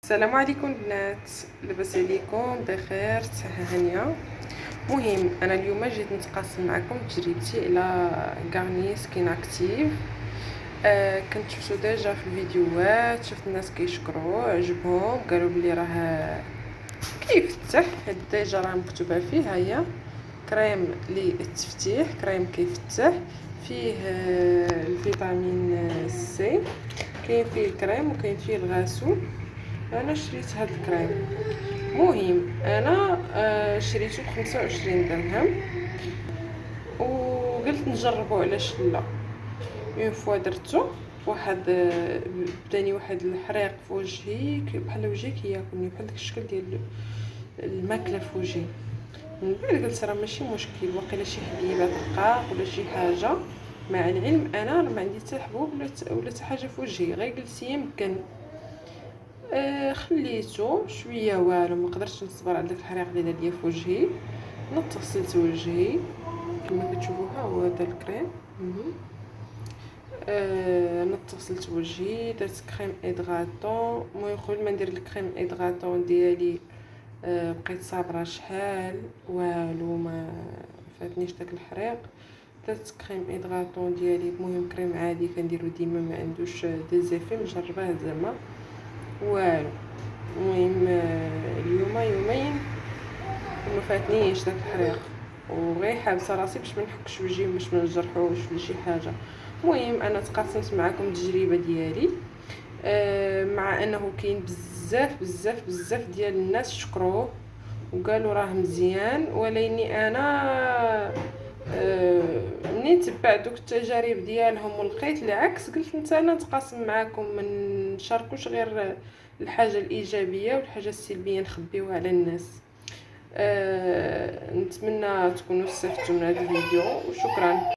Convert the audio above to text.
السلام عليكم البنات، لاباس عليكم؟ بخير، صحه هانيه. مهم انا اليوم جيت نتقاسم معكم تجربتي على غارني سكين اكتيف. كنت شفتو ديجا في الفيديوهات، شفت الناس كيشكروه، عجبهم، قالوا بلي راه كيفتح. ديجا راه مكتوبه فيه، هيا كريم للتفتيح، كريم كيفتح فيه الفيتامين سي، كاين فيه الكريم وكاين فيه الغاسول. انا شريت هاد الكريم. مهم انا شريته ب25 درهم وقلت نجربه، علاش لا. اون فوا درتو واحد بداني واحد الحريق في وجهي، بحال وجهي كياكلني، بحال داك الشكل ديال الماكله في وجهي. من بعد قلت راه ماشي مشكل، واقيلا شي حبيبه دقاق ولا شي حاجه. مع العلم انا ما عندي حتى حبوب ولا حتى حاجه في وجهي، غير جلست يمكن خليته شويه والو، ما قدرتش نصبر على داك الحريق اللي دار ليا في وجهي. نط غسلت وجهي كما كتشوفوا، ها هو هذا الكريم. نط غسلت وجهي، درت كريم ادغاتون. المهم قبل ما ندير الكريم ادغاتون ديالي بقيت صابره شحال والو، ما فاتنيش داك الحريق. درت كريم ادغاتون ديالي، المهم كريم عادي كنديرو ديما، ما عندوش دي زيفي، مجرباه زعما والو. المهم اليوم يومين وما فاتنيش داك الحريق، وغير حابسه راسي باش ما نحكش وجهي، باش ما نجرحوش ولا شي حاجه. المهم انا تقاسمت معكم التجربه ديالي. مع انه كاين بزاف بزاف بزاف ديال الناس شكروه وقالوا راه مزيان، ولكني انا منين تبعت دوك التجارب ديالهم ولقيت العكس، قلت انت انا نتقاسم معكم، من نشاركوش غير الحاجه الايجابيه والحاجه السلبيه نخبيوها على الناس. نتمنى تكونوا استفدتوا من هذا الفيديو، وشكرا.